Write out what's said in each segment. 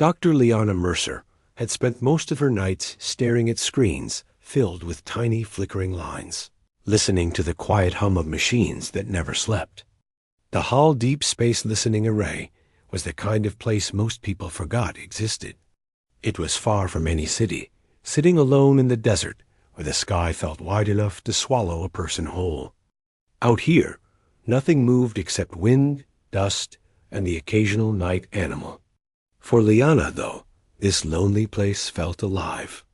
Dr. Liana Mercer had spent most of her nights staring at screens filled with tiny flickering lines, listening to the quiet hum of machines that never slept. The Hall Deep Space Listening Array was the kind of place most people forgot existed. It was far from any city, sitting alone in the desert where the sky felt wide enough to swallow a person whole. Out here, nothing moved except wind, dust, and the occasional night animal. For Liana, though, this lonely place felt alive.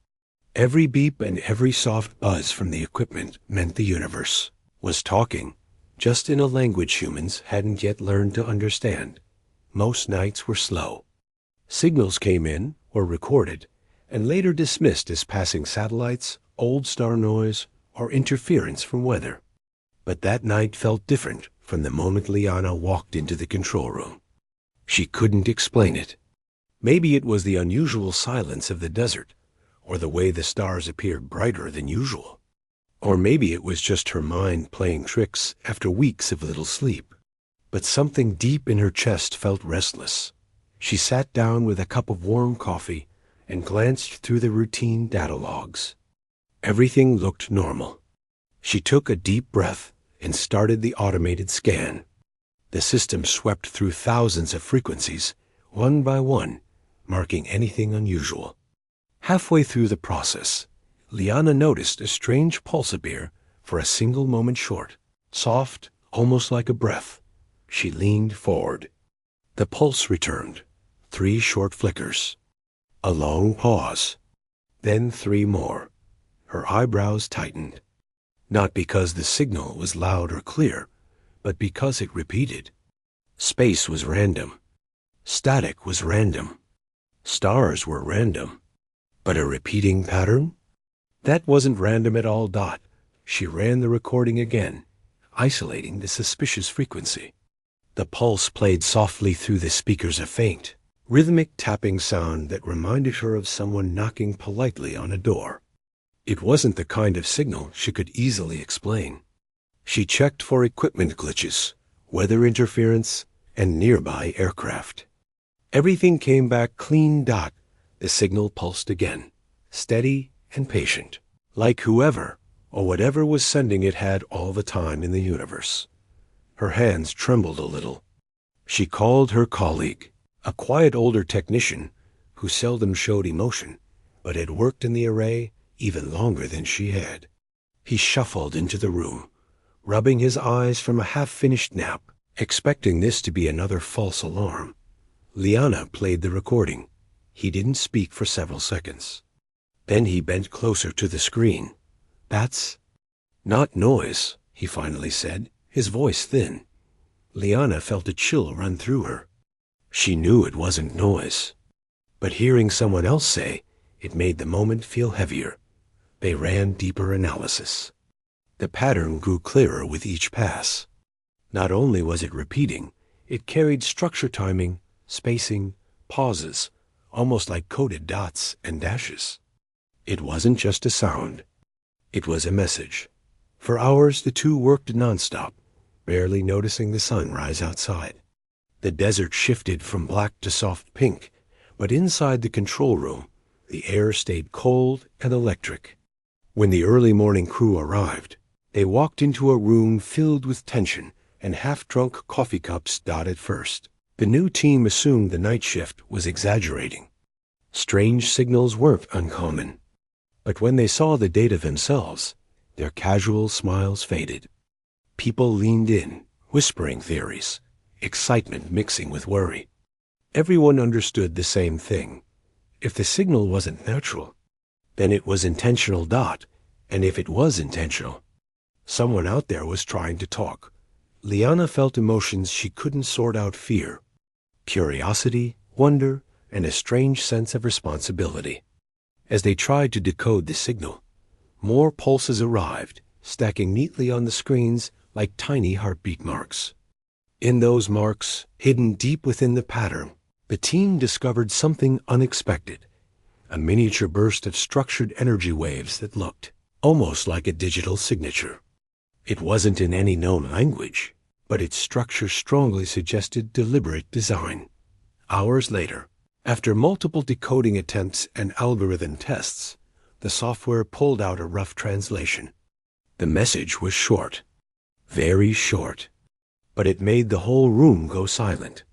Every beep and every soft buzz from the equipment meant the universe was talking, just in a language humans hadn't yet learned to understand. Most nights were slow. Signals came in, were recorded, and later dismissed as passing satellites, old star noise, or interference from weather. But that night felt different from the moment Liana walked into the control room. She couldn't explain it. Maybe it was the unusual silence of the desert, or the way the stars appeared brighter than usual. Or maybe it was just her mind playing tricks after weeks of little sleep. But something deep in her chest felt restless. She sat down with a cup of warm coffee and glanced through the routine data logs. Everything looked normal. She took a deep breath and started the automated scan. The system swept through thousands of frequencies, one by one, marking anything unusual. Halfway through the process, Liana noticed a strange pulse appear for a single moment short, soft, almost like a breath. She leaned forward. The pulse returned, 3 short flickers. A long pause. Then 3 more. Her eyebrows tightened. Not because the signal was loud or clear, but because it repeated. Space was random. Static was random. Stars were random. But a repeating pattern? That wasn't random at all. She ran the recording again, isolating the suspicious frequency. The pulse played softly through the speakers, a faint, rhythmic tapping sound that reminded her of someone knocking politely on a door. It wasn't the kind of signal she could easily explain. She checked for equipment glitches, weather interference, and nearby aircraft. Everything came back clean. The signal pulsed again, steady and patient, like whoever or whatever was sending it had all the time in the universe. Her hands trembled a little. She called her colleague, a quiet older technician who seldom showed emotion, but had worked in the array even longer than she had. He shuffled into the room, rubbing his eyes from a half-finished nap, expecting this to be another false alarm. Liana played the recording. He didn't speak for several seconds. Then he bent closer to the screen. "That's not noise," he finally said, his voice thin. Liana felt a chill run through her. She knew it wasn't noise. But hearing someone else say, it made the moment feel heavier. They ran deeper analysis. The pattern grew clearer with each pass. Not only was it repeating, it carried structure, timing, spacing, pauses, almost like coded dots and dashes. It wasn't just a sound. It was a message. For hours the two worked nonstop, barely noticing the sun rise outside. The desert shifted from black to soft pink, but inside the control room, the air stayed cold and electric. When the early morning crew arrived, they walked into a room filled with tension and half-drunk coffee cups. At first, the new team assumed the night shift was exaggerating. Strange signals weren't uncommon. But when they saw the data themselves, their casual smiles faded. People leaned in, whispering theories, excitement mixing with worry. Everyone understood the same thing. If the signal wasn't natural, then it was intentional. And if it was intentional, someone out there was trying to talk. Liana felt emotions she couldn't sort out: fear, curiosity, wonder, and a strange sense of responsibility. As they tried to decode the signal, more pulses arrived, stacking neatly on the screens like tiny heartbeat marks. In those marks, hidden deep within the pattern, the team discovered something unexpected: a miniature burst of structured energy waves that looked almost like a digital signature. It wasn't in any known language, but its structure strongly suggested deliberate design. Hours later, After multiple decoding attempts and algorithm tests, the software pulled out a rough translation. The message was short, very short, but it made the whole room go silent,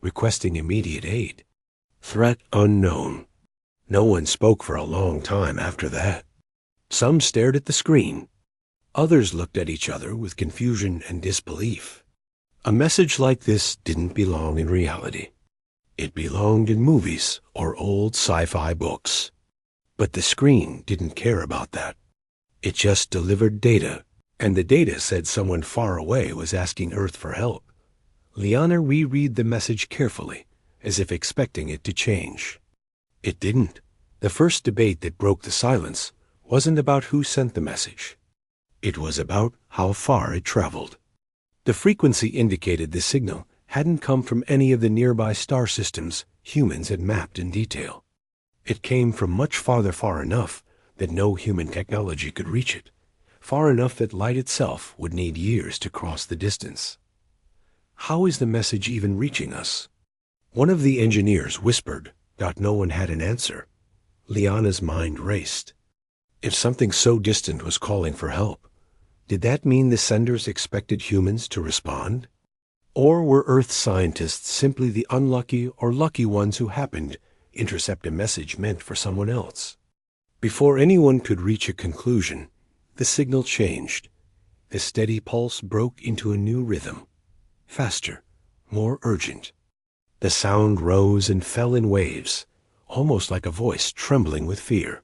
requesting immediate aid. Threat unknown. No one spoke for a long time after that. Some stared at the screen. Others looked at each other with confusion and disbelief. A message like this didn't belong in reality. It belonged in movies or old sci-fi books. But the screen didn't care about that. It just delivered data, and the data said someone far away was asking Earth for help. Liana reread the message carefully, as if expecting it to change. It didn't. The first debate that broke the silence wasn't about who sent the message. It was about how far it traveled. The frequency indicated the signal hadn't come from any of the nearby star systems humans had mapped in detail. It came from much farther, far enough that no human technology could reach it, far enough that light itself would need years to cross the distance. How is the message even reaching us? One of the engineers whispered. No one had an answer. Liana's mind raced. If something so distant was calling for help, did that mean the senders expected humans to respond? Or were Earth scientists simply the unlucky or lucky ones who happened to intercept a message meant for someone else? Before anyone could reach a conclusion, the signal changed. The steady pulse broke into a new rhythm. Faster, more urgent. The sound rose and fell in waves, almost like a voice trembling with fear.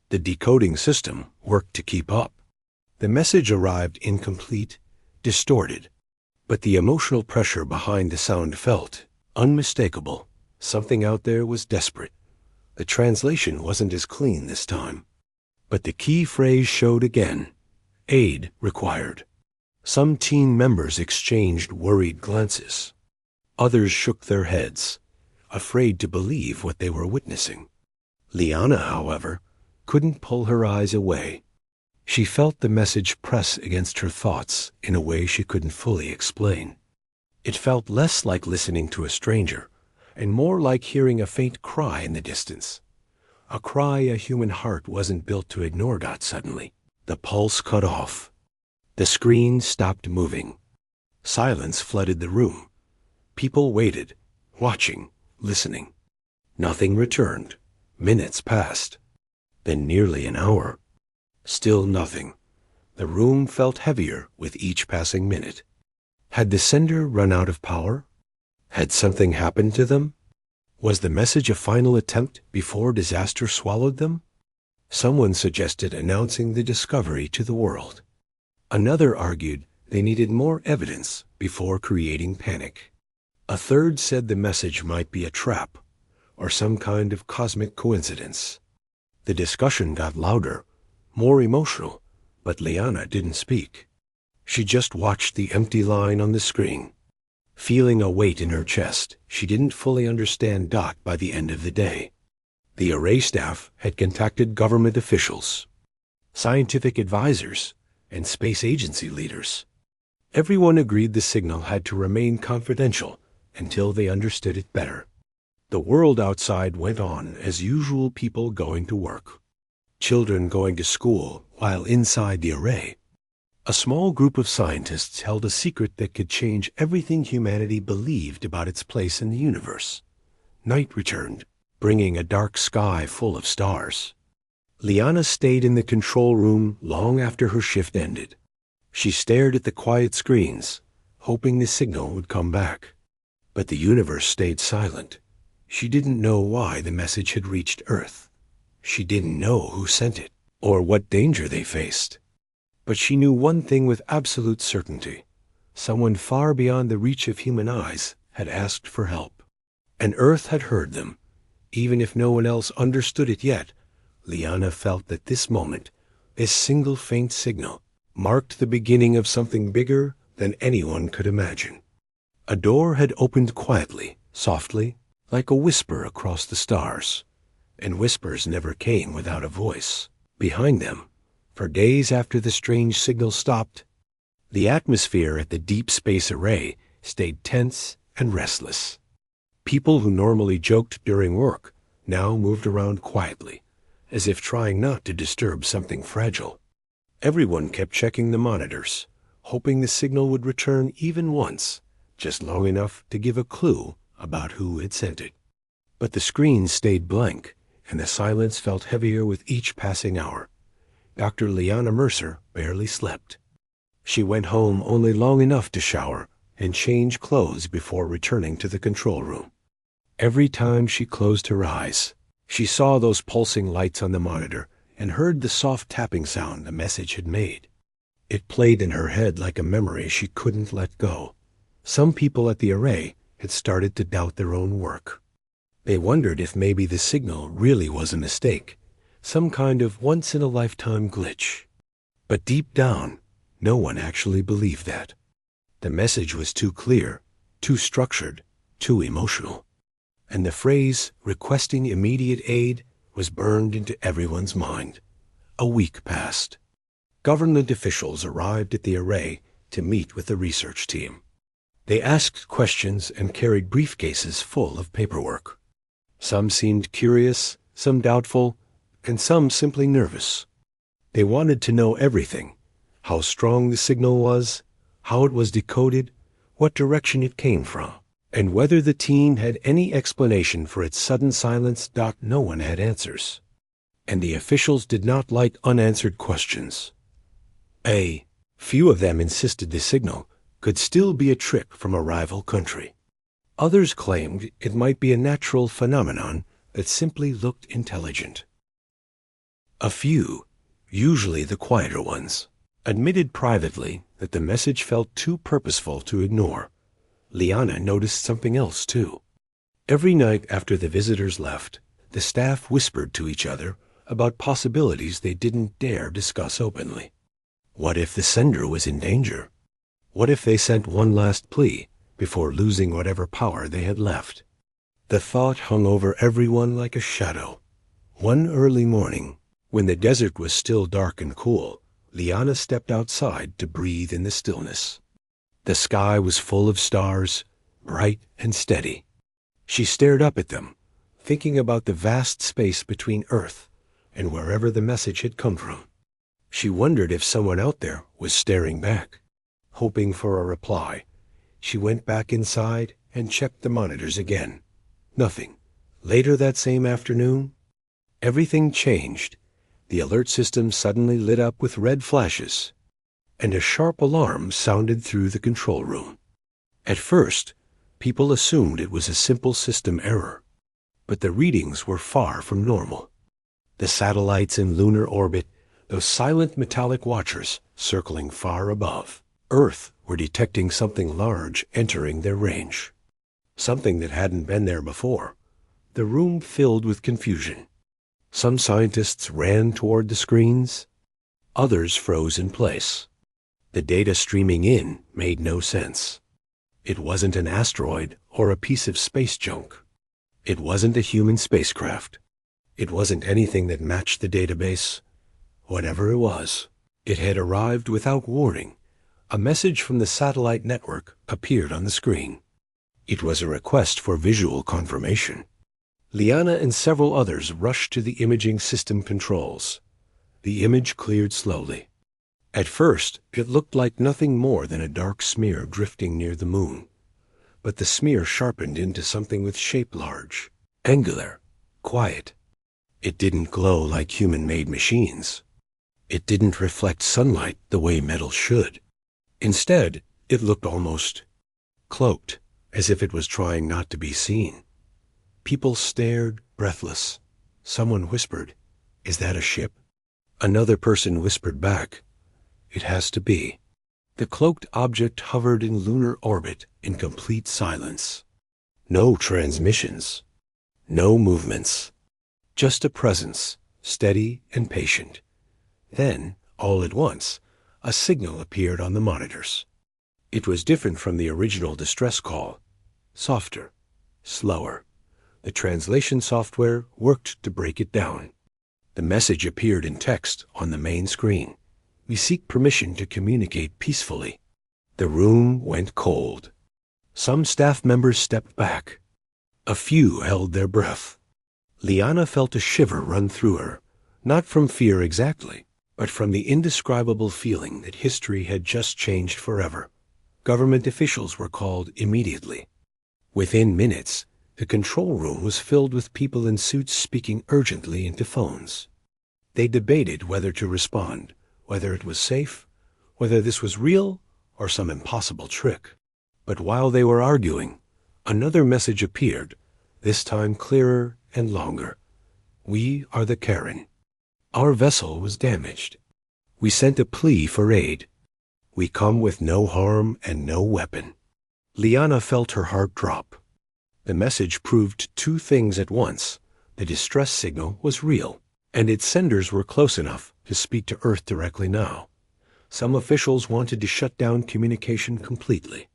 The decoding system worked to keep up. The message arrived incomplete, distorted, but the emotional pressure behind the sound felt unmistakable. Something out there was desperate. The translation wasn't as clean this time, but the key phrase showed again: aid required. Some team members exchanged worried glances. Others shook their heads, afraid to believe what they were witnessing. Liana, however, couldn't pull her eyes away. She felt the message press against her thoughts in a way she couldn't fully explain. It felt less like listening to a stranger, and more like hearing a faint cry in the distance. A cry a human heart wasn't built to ignore. Suddenly, the pulse cut off. The screen stopped moving. Silence flooded the room. People waited, watching, listening. Nothing returned. Minutes passed. Then nearly an hour. Still nothing. The room felt heavier with each passing minute. Had the sender run out of power? Had something happened to them? Was the message a final attempt before disaster swallowed them? Someone suggested announcing the discovery to the world. Another argued they needed more evidence before creating panic. A third said the message might be a trap, or some kind of cosmic coincidence. The discussion got louder, more emotional, but Liana didn't speak. She just watched the empty line on the screen. Feeling a weight in her chest, she didn't fully understand by the end of the day. The array staff had contacted government officials, scientific advisors, and space agency leaders. Everyone agreed the signal had to remain confidential until they understood it better. The world outside went on as usual, people going to work, children going to school while inside the array. A small group of scientists held a secret that could change everything humanity believed about its place in the universe. Night returned, bringing a dark sky full of stars. Liana stayed in the control room long after her shift ended. She stared at the quiet screens, hoping the signal would come back. But the universe stayed silent. She didn't know why the message had reached Earth. She didn't know who sent it, or what danger they faced. But she knew one thing with absolute certainty. Someone far beyond the reach of human eyes had asked for help. And Earth had heard them. Even if no one else understood it yet, Liana felt that this moment, this single faint signal, marked the beginning of something bigger than anyone could imagine. A door had opened quietly, softly, like a whisper across the stars. And whispers never came without a voice. Behind them, for days after the strange signal stopped, the atmosphere at the Deep Space Array stayed tense and restless. People who normally joked during work now moved around quietly, as if trying not to disturb something fragile. Everyone kept checking the monitors, hoping the signal would return even once, just long enough to give a clue about who had sent it. But the screen stayed blank, and the silence felt heavier with each passing hour. Dr. Liana Mercer barely slept. She went home only long enough to shower and change clothes before returning to the control room. Every time she closed her eyes, she saw those pulsing lights on the monitor and heard the soft tapping sound the message had made. It played in her head like a memory she couldn't let go. Some people at the array had started to doubt their own work. They wondered if maybe the signal really was a mistake, some kind of once-in-a-lifetime glitch. But deep down, no one actually believed that. The message was too clear, too structured, too emotional. And the phrase, requesting immediate aid, was burned into everyone's mind. A week passed. Government officials arrived at the array to meet with the research team. They asked questions and carried briefcases full of paperwork. Some seemed curious, some doubtful, and some simply nervous. They wanted to know everything: how strong the signal was, how it was decoded, what direction it came from, and whether the team had any explanation for its sudden silence. No one had answers. And the officials did not like unanswered questions. A few of them insisted the signal could still be a trick from a rival country. Others claimed it might be a natural phenomenon that simply looked intelligent. A few, usually the quieter ones, admitted privately that the message felt too purposeful to ignore. Liana noticed something else, too. Every night after the visitors left, the staff whispered to each other about possibilities they didn't dare discuss openly. What if the sender was in danger? What if they sent one last plea before losing whatever power they had left? The thought hung over everyone like a shadow. One early morning, when the desert was still dark and cool, Liana stepped outside to breathe in the stillness. The sky was full of stars, bright and steady. She stared up at them, thinking about the vast space between Earth and wherever the message had come from. She wondered if someone out there was staring back. Hoping for a reply, she went back inside and checked the monitors again. Nothing. Later that same afternoon, everything changed. The alert system suddenly lit up with red flashes, and a sharp alarm sounded through the control room. At first, people assumed it was a simple system error, but the readings were far from normal. The satellites in lunar orbit, those silent metallic watchers circling far above Earth, were detecting something large entering their range. Something that hadn't been there before. The room filled with confusion. Some scientists ran toward the screens. Others froze in place. The data streaming in made no sense. It wasn't an asteroid or a piece of space junk. It wasn't a human spacecraft. It wasn't anything that matched the database. Whatever it was, it had arrived without warning. A message from the satellite network appeared on the screen. It was a request for visual confirmation. Liana and several others rushed to the imaging system controls. The image cleared slowly. At first, it looked like nothing more than a dark smear drifting near the moon. But the smear sharpened into something with shape large, angular, quiet. It didn't glow like human-made machines. It didn't reflect sunlight the way metal should. Instead, it looked almost cloaked, as if it was trying not to be seen. People stared, breathless. Someone whispered, "Is that a ship?" Another person whispered back, "It has to be." The cloaked object hovered in lunar orbit in complete silence. No transmissions, no movements, just a presence, steady and patient. Then, all at once, a signal appeared on the monitors. It was different from the original distress call. Softer, slower. The translation software worked to break it down. The message appeared in text on the main screen. "We seek permission to communicate peacefully." The room went cold. Some staff members stepped back. A few held their breath. Liana felt a shiver run through her, not from fear exactly, but from the indescribable feeling that history had just changed forever. Government officials were called immediately. Within minutes, the control room was filled with people in suits speaking urgently into phones. They debated whether to respond, whether it was safe, whether this was real or some impossible trick. But while they were arguing, another message appeared, this time clearer and longer. We are the Karen. Our vessel was damaged. We sent a plea for aid. We come with no harm and no weapon. Liana felt her heart drop. The message proved two things at once. The distress signal was real, and its senders were close enough to speak to Earth directly now. Some officials wanted to shut down communication completely.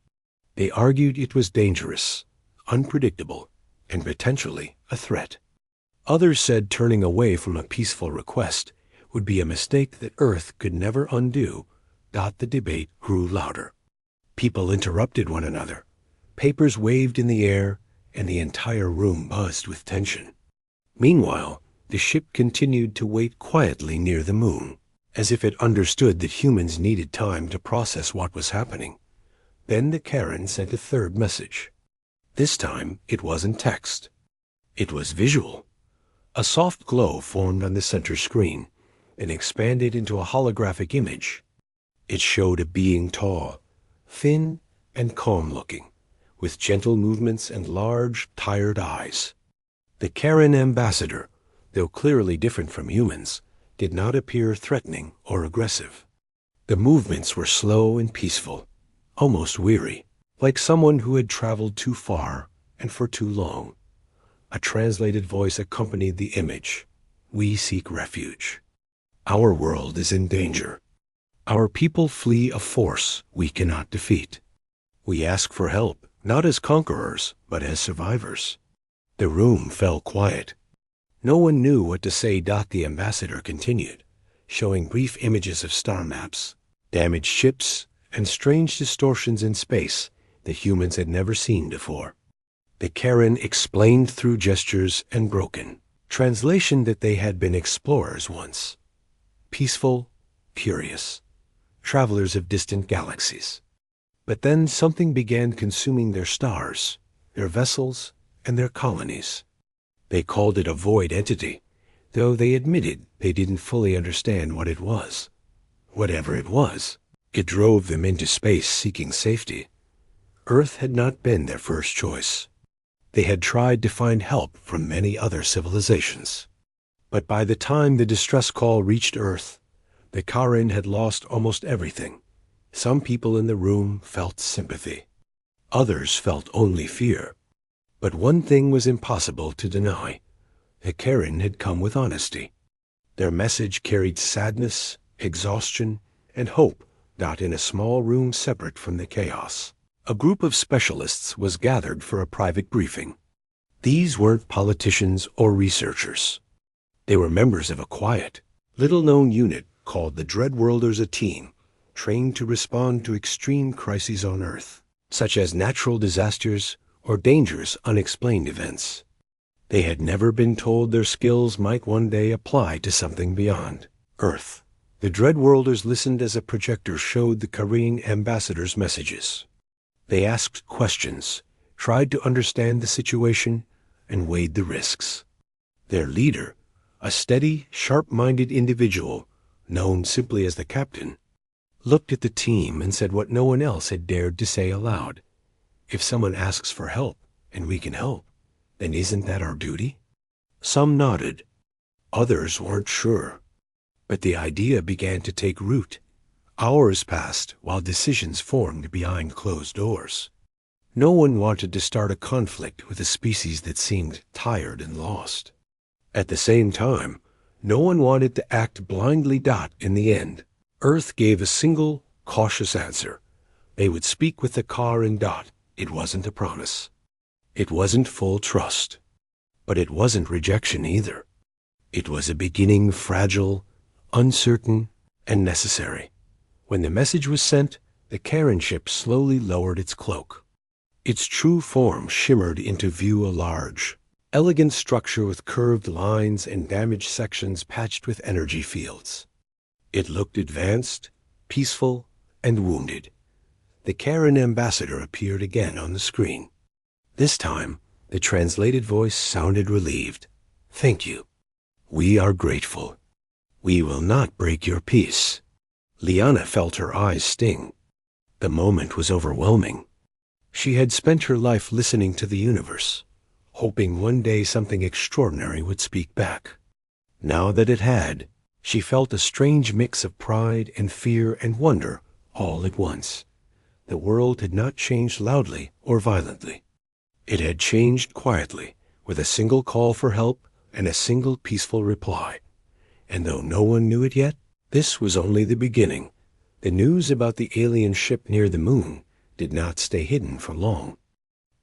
They argued it was dangerous, unpredictable, and potentially a threat. Others said turning away from a peaceful request would be a mistake that Earth could never undo. The debate grew louder. People interrupted one another. Papers waved in the air, and the entire room buzzed with tension. Meanwhile, the ship continued to wait quietly near the moon, as if it understood that humans needed time to process what was happening. Then the Karen sent a third message. This time, it wasn't text. It was visual. A soft glow formed on the center screen and expanded into a holographic image. It showed a being tall, thin, and calm-looking, with gentle movements and large, tired eyes. The Karen ambassador, though clearly different from humans, did not appear threatening or aggressive. The movements were slow and peaceful, almost weary, like someone who had traveled too far and for too long. A translated voice accompanied the image. We seek refuge. Our world is in danger. Our people flee a force we cannot defeat. We ask for help, not as conquerors, but as survivors. The room fell quiet. No one knew what to say. The ambassador continued, showing brief images of star maps, damaged ships, and strange distortions in space that humans had never seen before. The Karen explained through gestures and broken translation that they had been explorers once. Peaceful, curious, travelers of distant galaxies. But then something began consuming their stars, their vessels, and their colonies. They called it a void entity, though they admitted they didn't fully understand what it was. Whatever it was, it drove them into space seeking safety. Earth had not been their first choice. They had tried to find help from many other civilizations. But by the time the distress call reached Earth, the Karen had lost almost everything. Some people in the room felt sympathy. Others felt only fear. But one thing was impossible to deny. The Karen had come with honesty. Their message carried sadness, exhaustion, and hope, not in a small room separate from the chaos. A group of specialists was gathered for a private briefing. These weren't politicians or researchers. They were members of a quiet, little-known unit called the Dreadworlders, a team trained to respond to extreme crises on Earth, such as natural disasters or dangerous unexplained events. They had never been told their skills might one day apply to something beyond Earth. The Dreadworlders listened as a projector showed the Karen ambassador's messages. They asked questions, tried to understand the situation, and weighed the risks. Their leader, a steady, sharp-minded individual, known simply as the captain, looked at the team and said what no one else had dared to say aloud. If someone asks for help, and we can help, then isn't that our duty? Some nodded. Others weren't sure. But the idea began to take root. Hours passed while decisions formed behind closed doors. No one wanted to start a conflict with a species that seemed tired and lost. At the same time, no one wanted to act blindly. In the end, Earth gave a single, cautious answer. They would speak with the Karen. It wasn't a promise. It wasn't full trust. But it wasn't rejection either. It was a beginning fragile, uncertain, and necessary. When the message was sent, the Karen ship slowly lowered its cloak. Its true form shimmered into view a large, elegant structure with curved lines and damaged sections patched with energy fields. It looked advanced, peaceful, and wounded. The Karen ambassador appeared again on the screen. This time, the translated voice sounded relieved. "Thank you. We are grateful. We will not break your peace." Liana felt her eyes sting. The moment was overwhelming. She had spent her life listening to the universe, hoping one day something extraordinary would speak back. Now that it had, she felt a strange mix of pride and fear and wonder all at once. The world had not changed loudly or violently. It had changed quietly, with a single call for help and a single peaceful reply. And though no one knew it yet, this was only the beginning. The news about the alien ship near the moon did not stay hidden for long.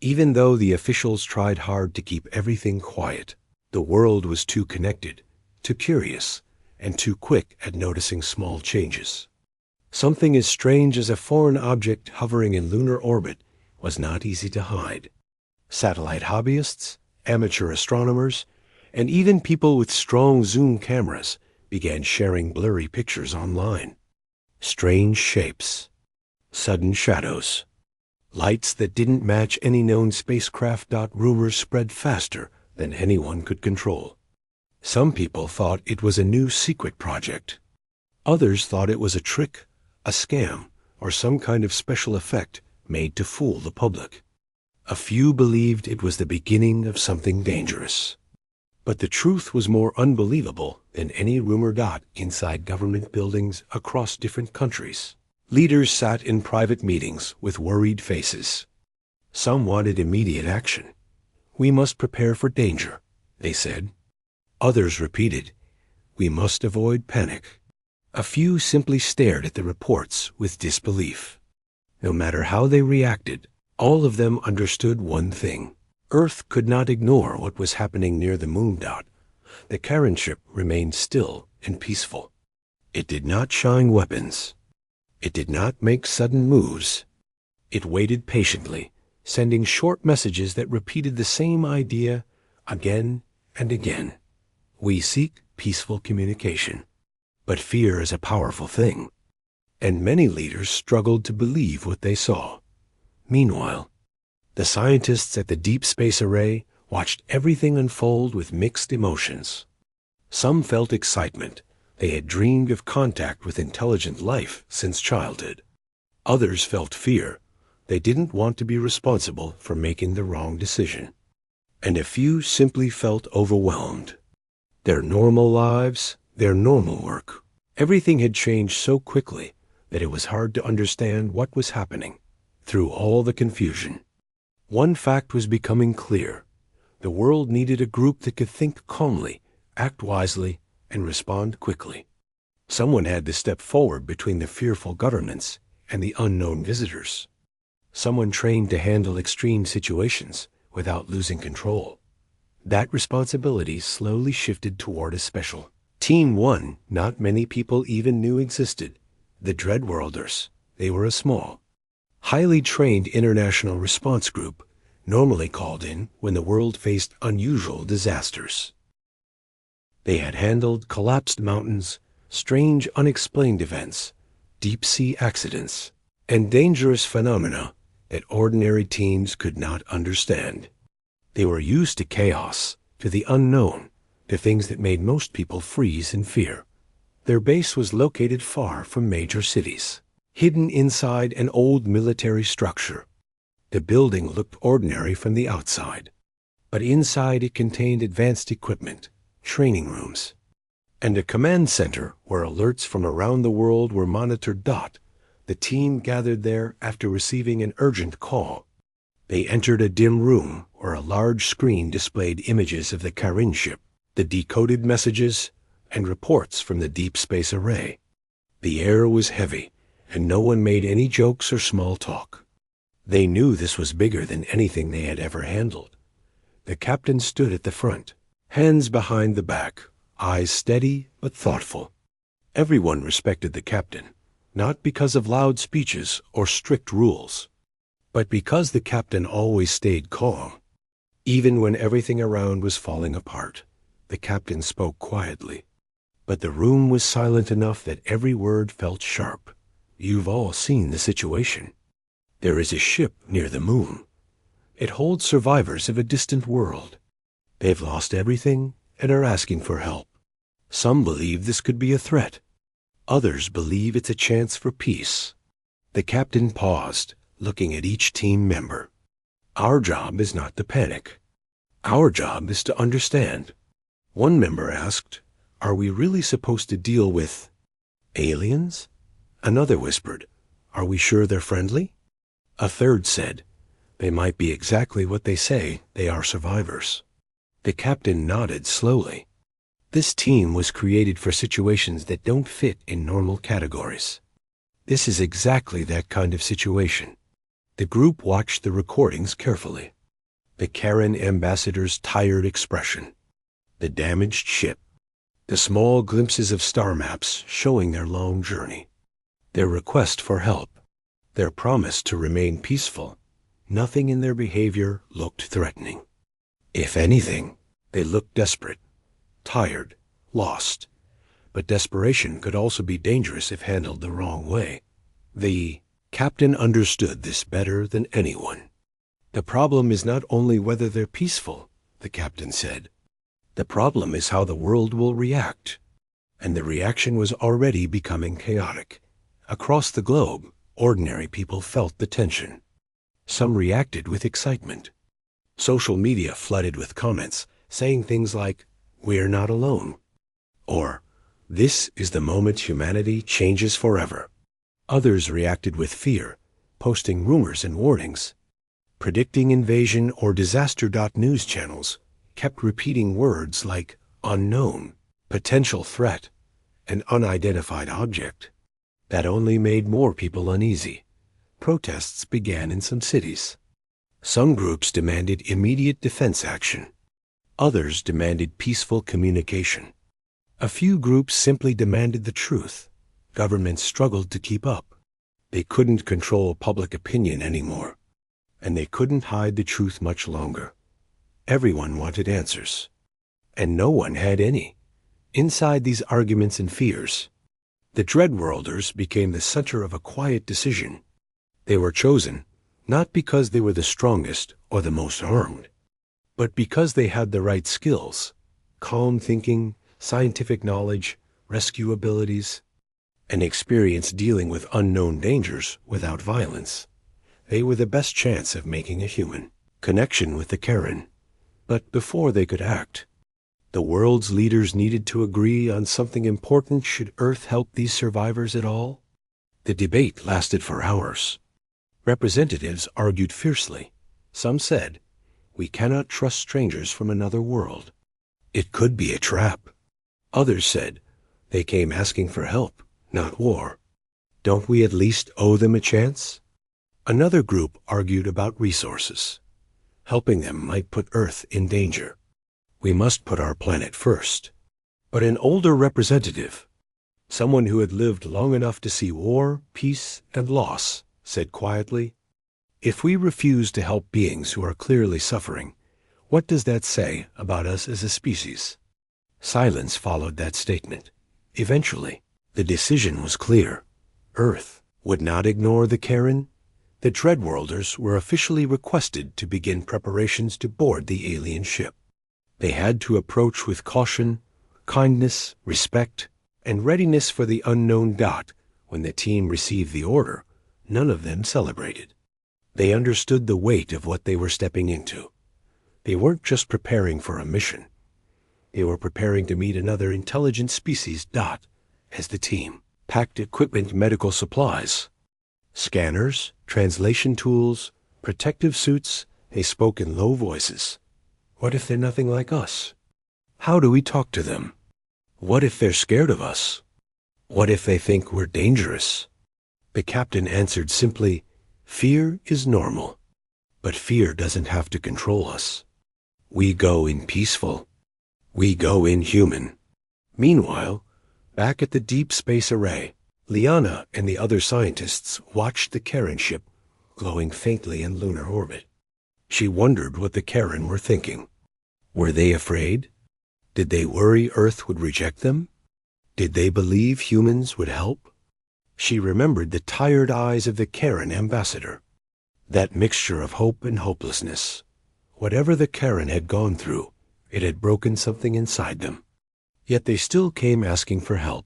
Even though the officials tried hard to keep everything quiet, the world was too connected, too curious, and too quick at noticing small changes. Something as strange as a foreign object hovering in lunar orbit was not easy to hide. Satellite hobbyists, amateur astronomers, and even people with strong zoom cameras began sharing blurry pictures online. Strange shapes, sudden shadows, lights that didn't match any known spacecraft. Rumors spread faster than anyone could control. Some people thought it was a new secret project. Others thought it was a trick, a scam, or some kind of special effect made to fool the public. A few believed it was the beginning of something dangerous. But the truth was more unbelievable than any rumor. Inside government buildings across different countries, leaders sat in private meetings with worried faces. Some wanted immediate action. "We must prepare for danger," they said. Others repeated, "We must avoid panic." A few simply stared at the reports with disbelief. No matter how they reacted, all of them understood one thing. Earth could not ignore what was happening near the moon. The Karen ship remained still and peaceful. It did not shine weapons. It did not make sudden moves. It waited patiently, sending short messages that repeated the same idea again and again. We seek peaceful communication. But fear is a powerful thing, and many leaders struggled to believe what they saw. Meanwhile, the scientists at the Deep Space Array watched everything unfold with mixed emotions. Some felt excitement. They had dreamed of contact with intelligent life since childhood. Others felt fear. They didn't want to be responsible for making the wrong decision. And a few simply felt overwhelmed. Their normal lives, their normal work, everything had changed so quickly that it was hard to understand what was happening. Through all the confusion, one fact was becoming clear. The world needed a group that could think calmly, act wisely, and respond quickly. Someone had to step forward between the fearful governments and the unknown visitors. Someone trained to handle extreme situations without losing control. That responsibility slowly shifted toward a special Team 1 not many people even knew existed, the Dreadworlders. They were a small, highly trained international response group, normally called in when the world faced unusual disasters. They had handled collapsed mountains, strange unexplained events, deep-sea accidents, and dangerous phenomena that ordinary teams could not understand. They were used to chaos, to the unknown, to things that made most people freeze in fear. Their base was located far from major cities, hidden inside an old military structure. The building looked ordinary from the outside, but inside it contained advanced equipment, training rooms, and a command center where alerts from around the world were monitored. The team gathered there after receiving an urgent call. They entered a dim room where a large screen displayed images of the Karen ship, the decoded messages, and reports from the Deep Space Array. The air was heavy, and no one made any jokes or small talk. They knew this was bigger than anything they had ever handled. The captain stood at the front, hands behind the back, eyes steady but thoughtful. Everyone respected the captain, not because of loud speeches or strict rules, But because the captain always stayed calm, even when everything around was falling apart, the captain spoke quietly. But the room was silent enough that every word felt sharp. You've all seen the situation. There is a ship near the moon. It holds survivors of a distant world. They've lost everything and are asking for help. Some believe this could be a threat. Others believe it's a chance for peace. The captain paused, looking at each team member. Our job is not to panic. Our job is to understand. One member asked, "Are we really supposed to deal with aliens?" Another whispered, "Are we sure they're friendly?" A third said, "They might be exactly what they say. They are survivors." The captain nodded slowly. This team was created for situations that don't fit in normal categories. This is exactly that kind of situation. The group watched the recordings carefully. The Karen ambassador's tired expression, the damaged ship, the small glimpses of star maps showing their long journey, their request for help, their promise to remain peaceful. Nothing in their behavior looked threatening. If anything, they looked desperate, tired, lost. But desperation could also be dangerous if handled the wrong way. The captain understood this better than anyone. The problem is not only whether they're peaceful, the captain said. The problem is how the world will react. And the reaction was already becoming chaotic. Across the globe, ordinary people felt the tension. Some reacted with excitement. Social media flooded with comments saying things like, "We're not alone," or "This is the moment humanity changes forever." Others reacted with fear, posting rumors and warnings. Predicting invasion or disaster. News channels kept repeating words like unknown, potential threat, and unidentified object. That only made more people uneasy. Protests began in some cities. Some groups demanded immediate defense action. Others demanded peaceful communication. A few groups simply demanded the truth. Governments struggled to keep up. They couldn't control public opinion anymore, and they couldn't hide the truth much longer. Everyone wanted answers, and no one had any. Inside these arguments and fears, the Dreadworlders became the center of a quiet decision. They were chosen not because they were the strongest or the most armed, but because they had the right skills, calm thinking, scientific knowledge, rescue abilities, and experience dealing with unknown dangers without violence. They were the best chance of making a human connection with the Karen. But before they could act, the world's leaders needed to agree on something important. Should Earth help these survivors at all? The debate lasted for hours. Representatives argued fiercely. Some said, "We cannot trust strangers from another world. It could be a trap." Others said, "They came asking for help, not war. Don't we at least owe them a chance?" Another group argued about resources. Helping them might put Earth in danger. We must put our planet first. But an older representative, someone who had lived long enough to see war, peace, and loss, said quietly, "If we refuse to help beings who are clearly suffering, what does that say about us as a species?" Silence followed that statement. Eventually, the decision was clear. Earth would not ignore the Karen. The Dreadworlders were officially requested to begin preparations to board the alien ship. They had to approach with caution, kindness, respect, and readiness for the unknown. When the team received the order, none of them celebrated. They understood the weight of what they were stepping into. They weren't just preparing for a mission. They were preparing to meet another intelligent species. As the team packed equipment, medical supplies, scanners, translation tools, protective suits, they spoke in low voices. What if they're nothing like us? How do we talk to them? What if they're scared of us? What if they think we're dangerous? The captain answered simply, "Fear is normal, but fear doesn't have to control us. We go in peaceful. We go in human." Meanwhile, back at the Deep Space Array, Liana and the other scientists watched the Karen ship glowing faintly in lunar orbit. She wondered what the Karen were thinking. Were they afraid? Did they worry Earth would reject them? Did they believe humans would help? She remembered the tired eyes of the Karen ambassador. That mixture of hope and hopelessness. Whatever the Karen had gone through, it had broken something inside them. Yet they still came asking for help.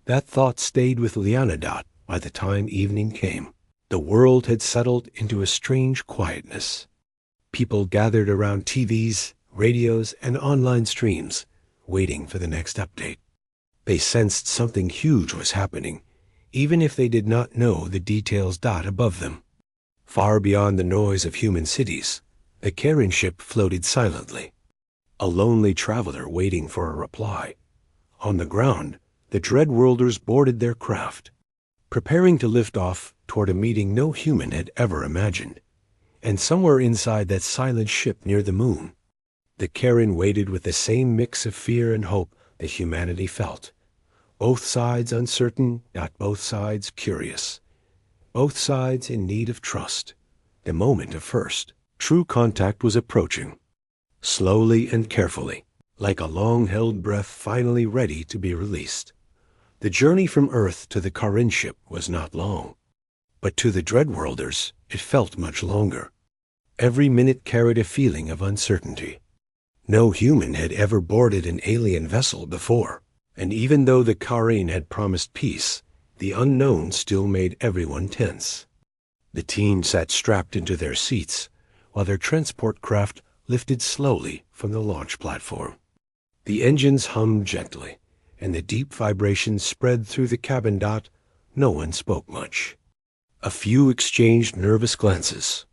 That thought stayed with Leonidas by the time evening came. The world had settled into a strange quietness. People gathered around TVs, radios, and online streams, waiting for the next update. They sensed something huge was happening, even if they did not know the details dot above them. Far beyond the noise of human cities, the Karen ship floated silently, a lonely traveler waiting for a reply. On the ground, the Dreadworlders boarded their craft, preparing to lift off toward a meeting no human had ever imagined. And somewhere inside that silent ship near the moon, the Karen waited with the same mix of fear and hope that humanity felt. Both sides uncertain, not both sides curious. Both sides in need of trust. The moment of first, true contact was approaching. Slowly and carefully, like a long-held breath finally ready to be released. The journey from Earth to the Karen ship was not long. But to the Dreadworlders, it felt much longer. Every minute carried a feeling of uncertainty. No human had ever boarded an alien vessel before, and even though the Karen had promised peace, the unknown still made everyone tense. The teens sat strapped into their seats, while their transport craft lifted slowly from the launch platform. The engines hummed gently, and the deep vibrations spread through the cabin. No one spoke much. A few exchanged nervous glances.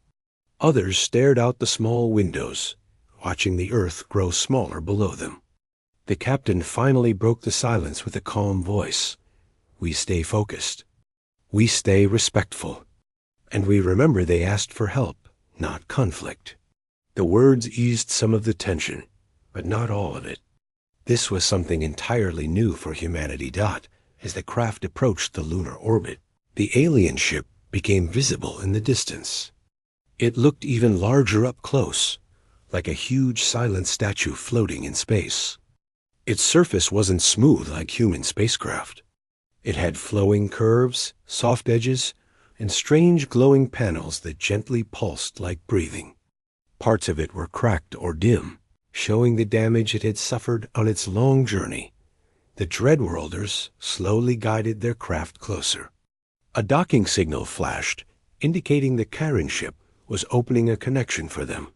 Others stared out the small windows, watching the Earth grow smaller below them. The captain finally broke the silence with a calm voice. We stay focused. We stay respectful. And we remember they asked for help, not conflict. The words eased some of the tension, but not all of it. This was something entirely new for humanity. As the craft approached the lunar orbit, the alien ship became visible in the distance. It looked even larger up close, like a huge silent statue floating in space. Its surface wasn't smooth like human spacecraft. It had flowing curves, soft edges, and strange glowing panels that gently pulsed like breathing. Parts of it were cracked or dim, showing the damage it had suffered on its long journey. The Dreadworlders slowly guided their craft closer. A docking signal flashed, indicating the Karen ship was opening a connection for them.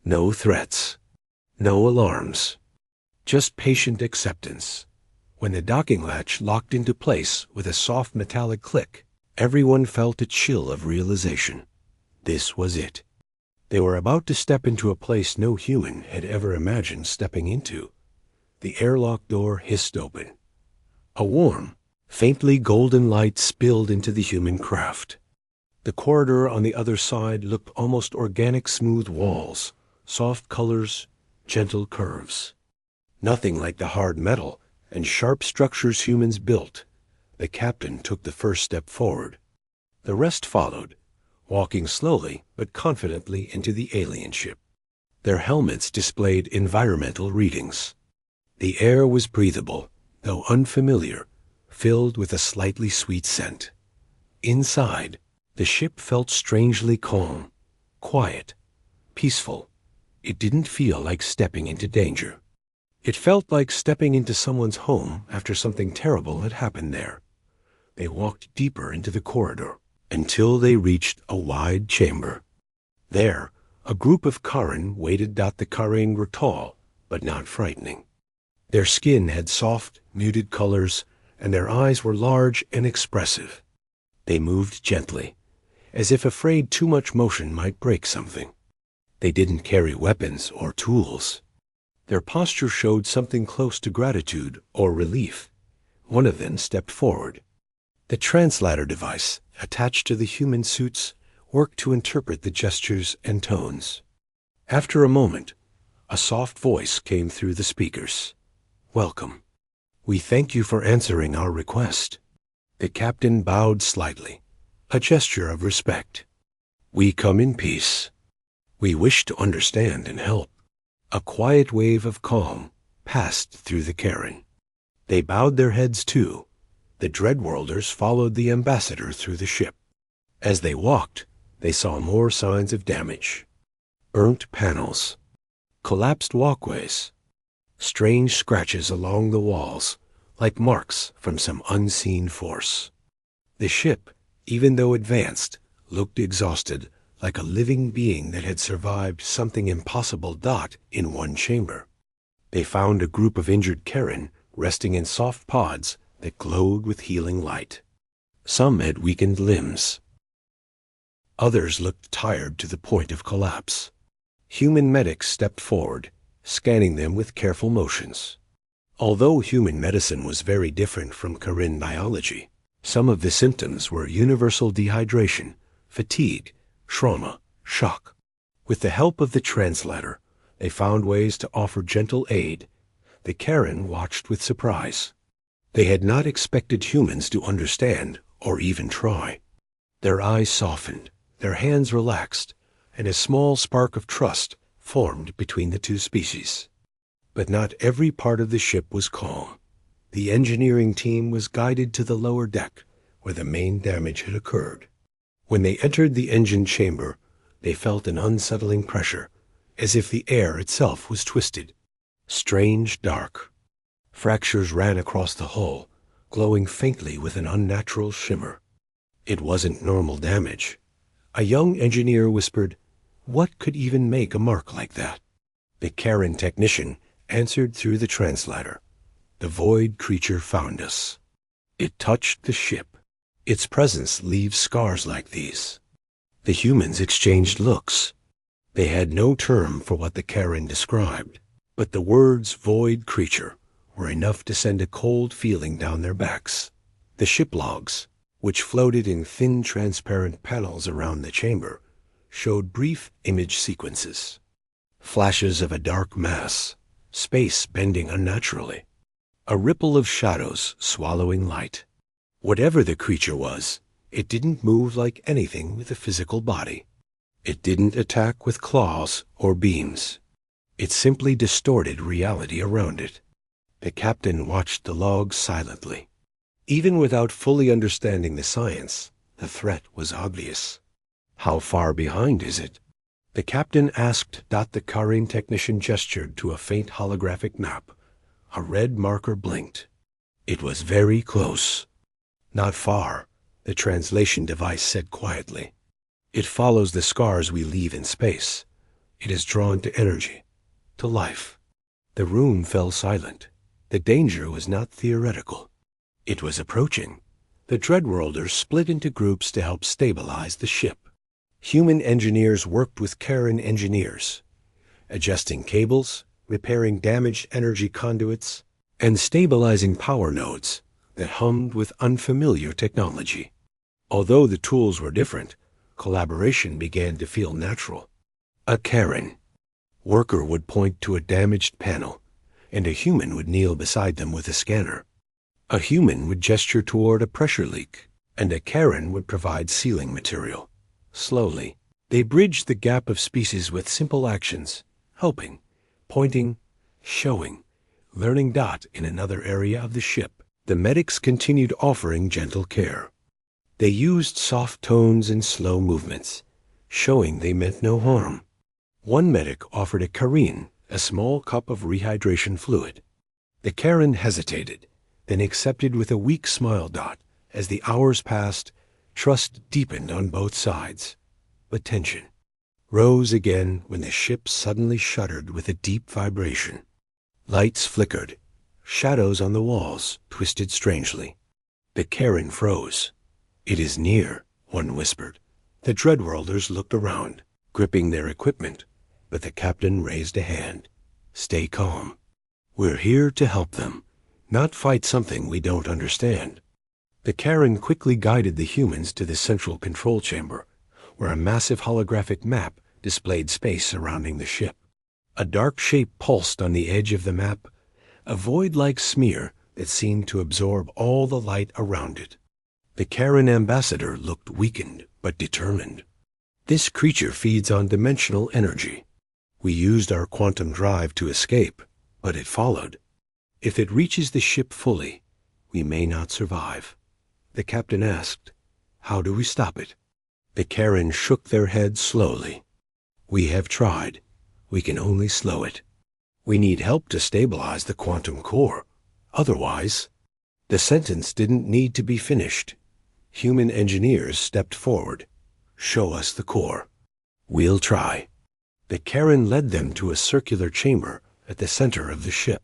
No threats, no alarms, just patient acceptance. When the docking latch locked into place with a soft metallic click, everyone felt a chill of realization. This was it. They were about to step into a place no human had ever imagined stepping into. The airlock door hissed open. A warm, faintly golden light spilled into the human craft. The corridor on the other side looked almost organic, smooth walls, soft colors, gentle curves. Nothing like the hard metal and sharp structures humans built. The captain took the first step forward. The rest followed, walking slowly but confidently into the alien ship. Their helmets displayed environmental readings. The air was breathable, though unfamiliar, filled with a slightly sweet scent. Inside, the ship felt strangely calm, quiet, peaceful. It didn't feel like stepping into danger. It felt like stepping into someone's home after something terrible had happened there. They walked deeper into the corridor until they reached a wide chamber. There, a group of Karen waited. The Karen were tall, but not frightening. Their skin had soft, muted colors, and their eyes were large and expressive. They moved gently, as if afraid too much motion might break something. They didn't carry weapons or tools. Their posture showed something close to gratitude or relief. One of them stepped forward. The translator device, attached to the human suits, worked to interpret the gestures and tones. After a moment, a soft voice came through the speakers. Welcome. We thank you for answering our request. The captain bowed slightly, a gesture of respect. "We come in peace. We wish to understand and help." A quiet wave of calm passed through the Karen. They bowed their heads too. The Dreadworlders followed the ambassador through the ship. As they walked, they saw more signs of damage. Burnt panels, collapsed walkways, strange scratches along the walls, like marks from some unseen force. The ship, even though advanced, looked exhausted, like a living being that had survived something impossible in one chamber. They found a group of injured Karen resting in soft pods that glowed with healing light. Some had weakened limbs. Others looked tired to the point of collapse. Human medics stepped forward, scanning them with careful motions. Although human medicine was very different from Karen biology, some of the symptoms were universal dehydration, fatigue, trauma, shock. With the help of the translator, they found ways to offer gentle aid. The Karen watched with surprise. They had not expected humans to understand or even try. Their eyes softened, their hands relaxed, and a small spark of trust formed between the two species. But not every part of the ship was calm. The engineering team was guided to the lower deck, where the main damage had occurred. When they entered the engine chamber, they felt an unsettling pressure, as if the air itself was twisted. Strange dark. Fractures ran across the hull, glowing faintly with an unnatural shimmer. It wasn't normal damage. A young engineer whispered, "What could even make a mark like that?" The Karen technician answered through the translator. "The void creature found us. It touched the ship. Its presence leaves scars like these." The humans exchanged looks. They had no term for what the Karen described, but the words void creature were enough to send a cold feeling down their backs. The ship logs, which floated in thin transparent panels around the chamber, showed brief image sequences. Flashes of a dark mass, space bending unnaturally, a ripple of shadows swallowing light. Whatever the creature was, it didn't move like anything with a physical body. It didn't attack with claws or beams. It simply distorted reality around it. The captain watched the logs silently. Even without fully understanding the science, the threat was obvious. "How far behind is it?" the captain asked. The Karen technician gestured to a faint holographic map. A red marker blinked. "It was very close." "Not far," the translation device said quietly. "It follows the scars we leave in space. It is drawn to energy, to life." The room fell silent. The danger was not theoretical. It was approaching. The Dreadworlders split into groups to help stabilize the ship. Human engineers worked with Karen engineers, adjusting cables, repairing damaged energy conduits, and stabilizing power nodes that hummed with unfamiliar technology. Although the tools were different, collaboration began to feel natural. A Karen worker would point to a damaged panel, and a human would kneel beside them with a scanner. A human would gesture toward a pressure leak, and a Karen would provide sealing material. Slowly, they bridged the gap of species with simple actions, helping, pointing, showing, learning in another area of the ship. The medics continued offering gentle care. They used soft tones and slow movements, showing they meant no harm. One medic offered a Karen a small cup of rehydration fluid. The Karen hesitated, then accepted with a weak smile. As the hours passed, trust deepened on both sides, but tension rose again when the ship suddenly shuddered with a deep vibration. Lights flickered, shadows on the walls twisted strangely. The Karen froze. "It is near," one whispered. The Dreadworlders looked around, gripping their equipment, but the captain raised a hand. "Stay calm. We're here to help them, not fight something we don't understand." The Karen quickly guided the humans to the central control chamber, where a massive holographic map displayed space surrounding the ship. A dark shape pulsed on the edge of the map, a void-like smear that seemed to absorb all the light around it. The Karen ambassador looked weakened but determined. This creature feeds on dimensional energy. We used our quantum drive to escape, but it followed. If it reaches the ship fully, we may not survive. The captain asked, "How do we stop it?" The Karen shook their heads slowly. "We have tried. We can only slow it. We need help to stabilize the quantum core. Otherwise—" The sentence didn't need to be finished. Human engineers stepped forward. "Show us the core." "We'll try." The Karen led them to a circular chamber at the center of the ship.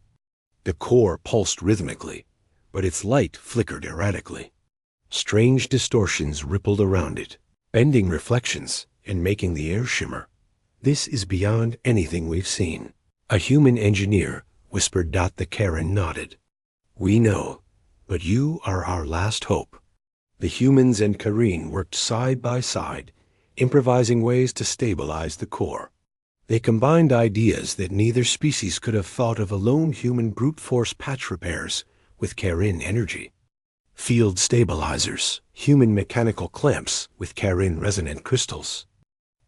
The core pulsed rhythmically, but its light flickered erratically. Strange distortions rippled around it, bending reflections and making the air shimmer. "This is beyond anything we've seen." A human engineer whispered. The Karen nodded. "We know, but you are our last hope." The humans and Karen worked side by side, improvising ways to stabilize the core. They combined ideas that neither species could have thought of alone: human brute force patch repairs with Karen energy, field stabilizers, human mechanical clamps with Karen resonant crystals.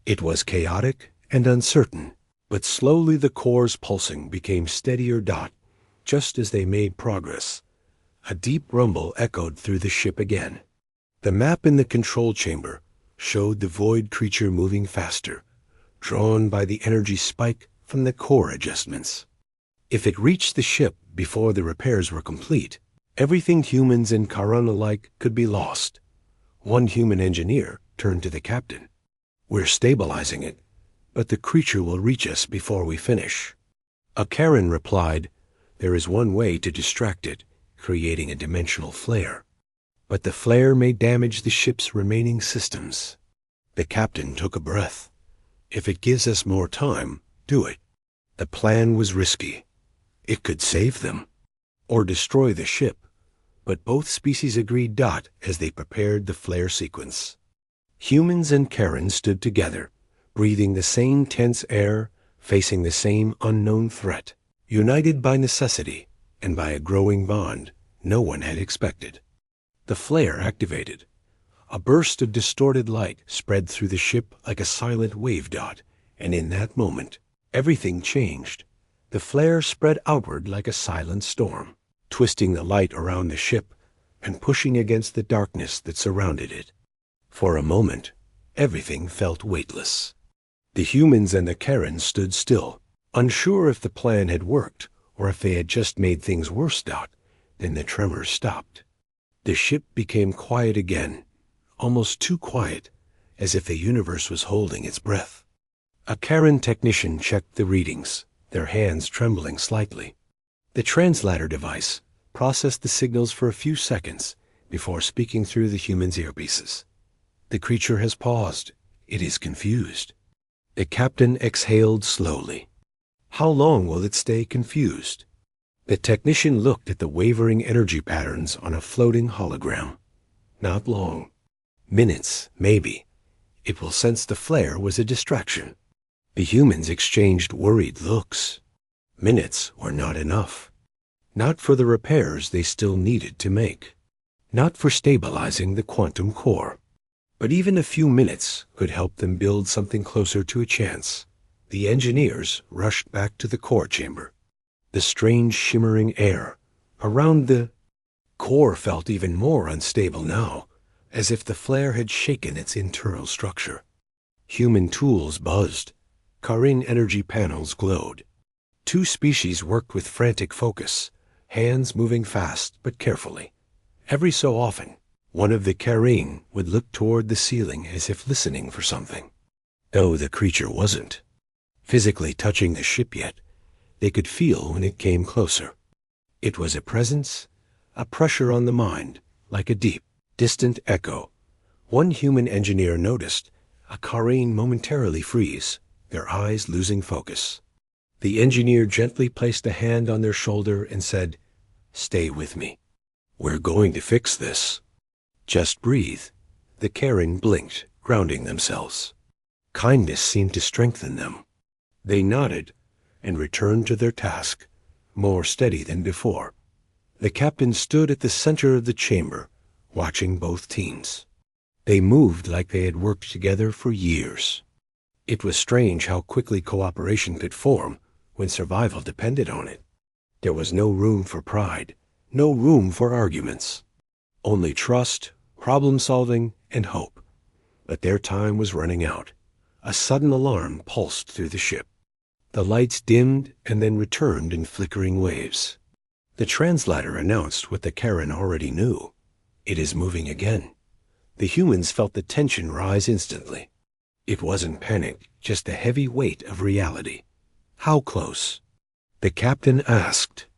It was chaotic and uncertain, but slowly the core's pulsing became steadier. Just as they made progress, a deep rumble echoed through the ship again. The map in the control chamber showed the void creature moving faster, drawn by the energy spike from the core adjustments. If it reached the ship before the repairs were complete, everything humans and Karen alike could be lost. One human engineer turned to the captain. "We're stabilizing it, but the creature will reach us before we finish." A Karen replied, "There is one way to distract it, creating a dimensional flare. But the flare may damage the ship's remaining systems." The captain took a breath. "If it gives us more time, do it." The plan was risky. It could save them, or destroy the ship, but both species agreed. As they prepared the flare sequence, humans and Karen stood together, breathing the same tense air, facing the same unknown threat, united by necessity and by a growing bond no one had expected. The flare activated. A burst of distorted light spread through the ship like a silent wave. And in that moment, everything changed. The flare spread outward like a silent storm, twisting the light around the ship and pushing against the darkness that surrounded it. For a moment, everything felt weightless. The humans and the Karen stood still, unsure if the plan had worked or if they had just made things worse. Then the tremors stopped. The ship became quiet again, almost too quiet, as if the universe was holding its breath. A Karen technician checked the readings, their hands trembling slightly. The translator device processed the signals for a few seconds before speaking through the human's earpieces. "The creature has paused. It is confused." The captain exhaled slowly. "How long will it stay confused?" The technician looked at the wavering energy patterns on a floating hologram. "Not long. Minutes, maybe. It will sense the flare was a distraction." The humans exchanged worried looks. Minutes were not enough. Not for the repairs they still needed to make. Not for stabilizing the quantum core. But even a few minutes could help them build something closer to a chance. The engineers rushed back to the core chamber. The strange shimmering air around the core felt even more unstable now, as if the flare had shaken its internal structure. Human tools buzzed. Karen energy panels glowed. Two species worked with frantic focus, hands moving fast but carefully. Every so often, one of the Karen would look toward the ceiling as if listening for something. Though the creature wasn't physically touching the ship yet, they could feel when it came closer. It was a presence, a pressure on the mind, like a deep, distant echo. One human engineer noticed a Karen momentarily freeze, their eyes losing focus. The engineer gently placed a hand on their shoulder and said, "Stay with me. We're going to fix this. Just breathe." The Karen blinked, grounding themselves. Kindness seemed to strengthen them. They nodded and returned to their task, more steady than before. The captain stood at the center of the chamber, watching both teams. They moved like they had worked together for years. It was strange how quickly cooperation could form when survival depended on it. There was no room for pride, no room for arguments. Only trust, problem-solving, and hope. But their time was running out. A sudden alarm pulsed through the ship. The lights dimmed and then returned in flickering waves. The translator announced what the Karen already knew. It is moving again. The humans felt the tension rise instantly. It wasn't panic, just the heavy weight of reality. How close? The captain asked.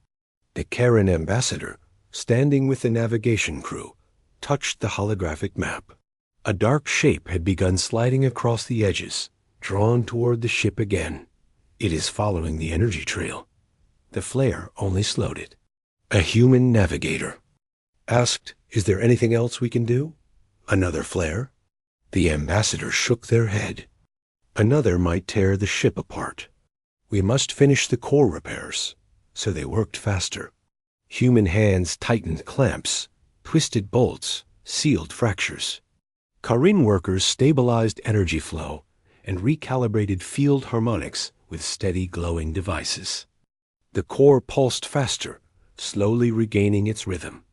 The Karen ambassador, standing with the navigation crew, touched the holographic map. A dark shape had begun sliding across the edges, drawn toward the ship again. It is following the energy trail. The flare only slowed it. A human navigator. Asked, "Is there anything else we can do?" Another flare? The ambassador shook their head. Another might tear the ship apart. We must finish the core repairs. So they worked faster. Human hands tightened clamps, twisted bolts, sealed fractures. Karin workers stabilized energy flow and recalibrated field harmonics with steady glowing devices. The core pulsed faster, slowly regaining its rhythm.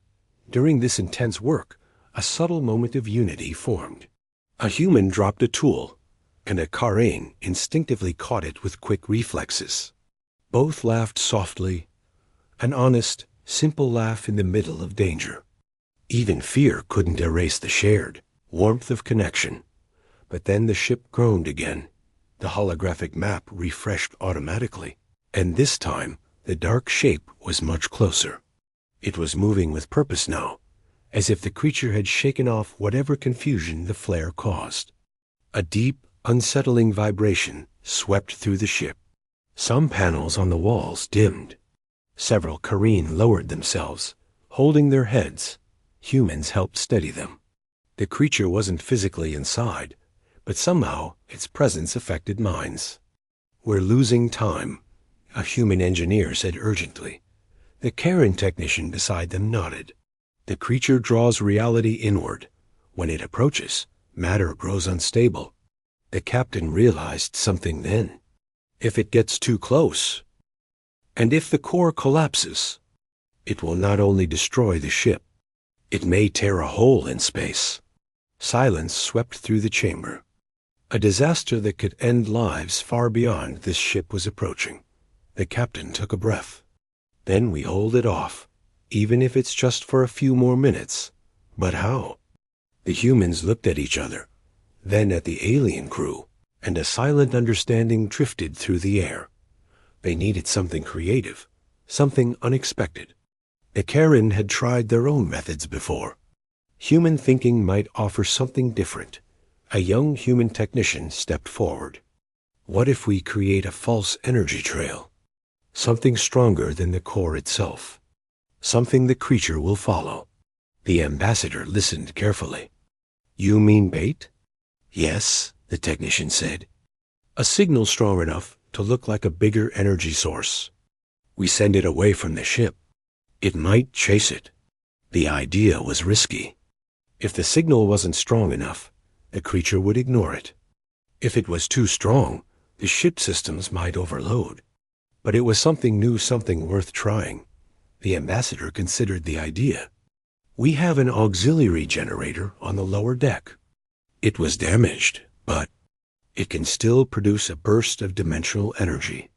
During this intense work, a subtle moment of unity formed. A human dropped a tool, and a Karin instinctively caught it with quick reflexes. Both laughed softly, an honest, simple laugh in the middle of danger. Even fear couldn't erase the shared warmth of connection. But then the ship groaned again. The holographic map refreshed automatically, and this time the dark shape was much closer. It was moving with purpose now, as if the creature had shaken off whatever confusion the flare caused. A deep, unsettling vibration swept through the ship. Some panels on the walls dimmed. Several Karin lowered themselves, holding their heads. Humans helped steady them. The creature wasn't physically inside, but somehow its presence affected minds. "We're losing time," a human engineer said urgently. The Karen technician beside them nodded. The creature draws reality inward. When it approaches, matter grows unstable. The captain realized something then. If it gets too close, and if the core collapses, it will not only destroy the ship, it may tear a hole in space. Silence swept through the chamber. A disaster that could end lives far beyond this ship was approaching. The captain took a breath. Then we hold it off, even if it's just for a few more minutes. But how? The humans looked at each other, then at the alien crew, and a silent understanding drifted through the air. They needed something creative, something unexpected. The Karen had tried their own methods before. Human thinking might offer something different. A young human technician stepped forward. What if we create a false energy trail? Something stronger than the core itself. Something the creature will follow. The ambassador listened carefully. "You mean bait?" "Yes," the technician said. "A signal strong enough to look like a bigger energy source. We send it away from the ship. It might chase it." The idea was risky. If the signal wasn't strong enough, the creature would ignore it. If it was too strong, the ship systems might overload. But it was something new, something worth trying. The ambassador considered the idea. "We have an auxiliary generator on the lower deck. It was damaged, but it can still produce a burst of dimensional energy."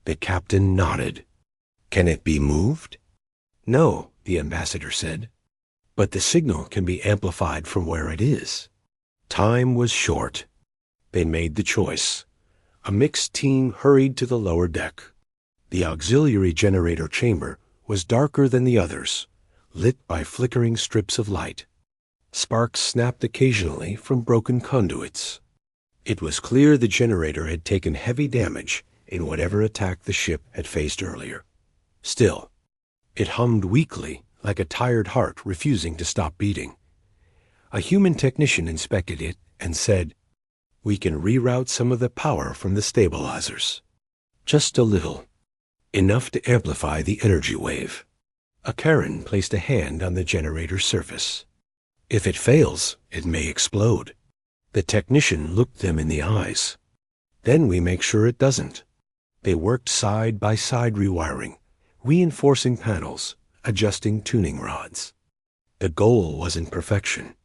The captain nodded. "Can it be moved?" "No," the ambassador said. "But the signal can be amplified from where it is." Time was short. They made the choice. A mixed team hurried to the lower deck. The auxiliary generator chamber was darker than the others, lit by flickering strips of light. Sparks snapped occasionally from broken conduits. It was clear the generator had taken heavy damage in whatever attack the ship had faced earlier. Still, it hummed weakly, like a tired heart refusing to stop beating. A human technician inspected it and said, "We can reroute some of the power from the stabilizers. Just a little. Enough to amplify the energy wave." A Karen placed a hand on the generator's surface. If it fails, it may explode. The technician looked them in the eyes. Then we make sure it doesn't. They worked side by side rewiring, reinforcing panels, adjusting tuning rods. The goal wasn't perfection.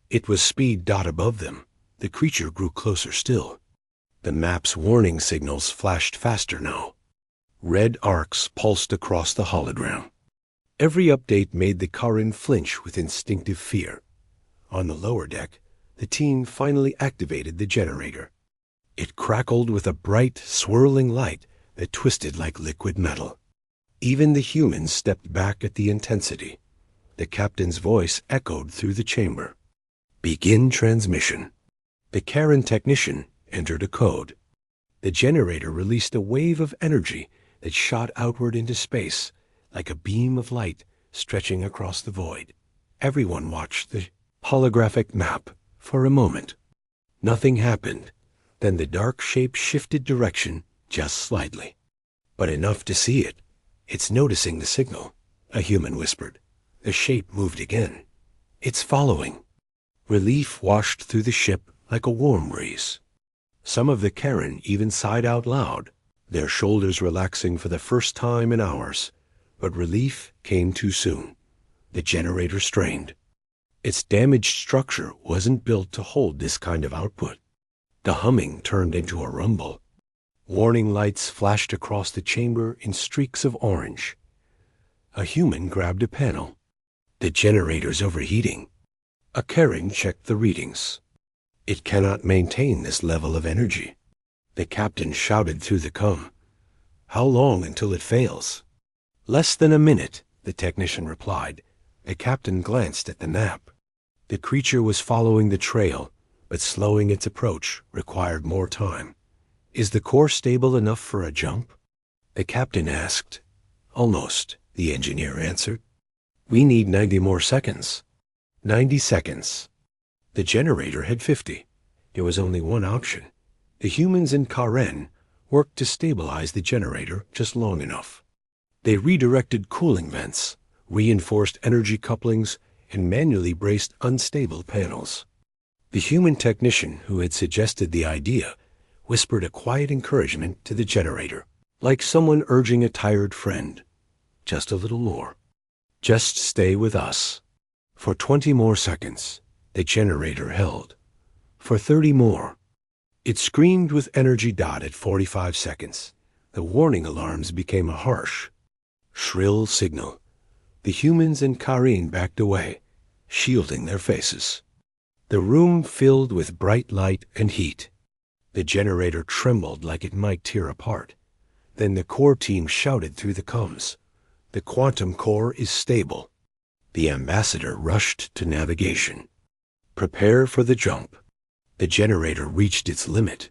It was speed dot above them. The creature grew closer still. The map's warning signals flashed faster now. Red arcs pulsed across the hologram. Every update made the Karin flinch with instinctive fear. On the lower deck, the team finally activated the generator. It crackled with a bright, swirling light that twisted like liquid metal. Even the humans stepped back at the intensity. The captain's voice echoed through the chamber. Begin transmission. The Karin technician entered a code. The generator released a wave of energy that shot outward into space, like a beam of light stretching across the void. Everyone watched the holographic map for a moment. Nothing happened. Then the dark shape shifted direction just slightly. But enough to see it. It's noticing the signal, a human whispered. The shape moved again. It's following. Relief washed through the ship like a warm breeze. Some of the Karin even sighed out loud, their shoulders relaxing for the first time in hours. But relief came too soon. The generator strained. Its damaged structure wasn't built to hold this kind of output. The humming turned into a rumble. Warning lights flashed across the chamber in streaks of orange. A human grabbed a panel. The generator's overheating. A Karin checked the readings. It cannot maintain this level of energy. The captain shouted through the comm. How long until it fails? Less than a minute, the technician replied. The captain glanced at the map. The creature was following the trail, but slowing its approach required more time. Is the core stable enough for a jump? The captain asked. Almost, the engineer answered. We need 90 more seconds. 90 seconds. The generator had 50. There was only one option. The humans in Karin worked to stabilize the generator just long enough. They redirected cooling vents, reinforced energy couplings, and manually braced unstable panels. The human technician who had suggested the idea whispered a quiet encouragement to the generator, like someone urging a tired friend. Just a little more. Just stay with us. For 20 more seconds, the generator held. For 30 more. It screamed with energy dot at 45 seconds. The warning alarms became a harsh, shrill signal. The humans in Karin backed away, shielding their faces. The room filled with bright light and heat. The generator trembled like it might tear apart. Then the core team shouted through the comms. The quantum core is stable. The ambassador rushed to navigation. Prepare for the jump. The generator reached its limit.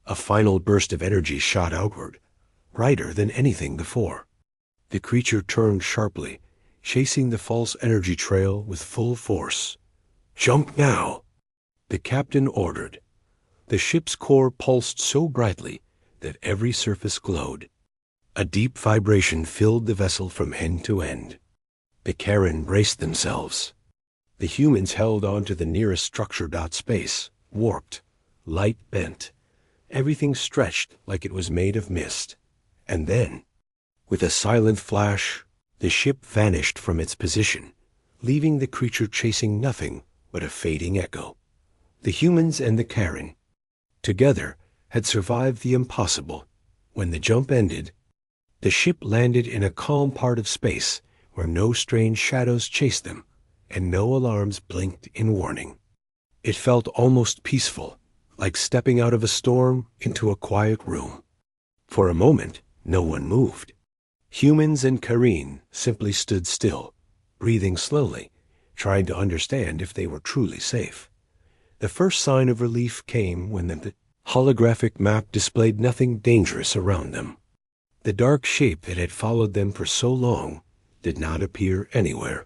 A final burst of energy shot outward, brighter than anything before. The creature turned sharply, chasing the false energy trail with full force. Jump now! The captain ordered. The ship's core pulsed so brightly that every surface glowed. A deep vibration filled the vessel from end to end. The Karin braced themselves. The humans held on to the nearest structure. Space, warped, light bent. Everything stretched like it was made of mist. And then, with a silent flash, the ship vanished from its position, leaving the creature chasing nothing but a fading echo. The humans and the Karin, together, had survived the impossible. When the jump ended, the ship landed in a calm part of space where no strange shadows chased them and no alarms blinked in warning. It felt almost peaceful, like stepping out of a storm into a quiet room. For a moment, no one moved. Humans and Karin simply stood still, breathing slowly, trying to understand if they were truly safe. The first sign of relief came when the holographic map displayed nothing dangerous around them. The dark shape that had followed them for so long did not appear anywhere.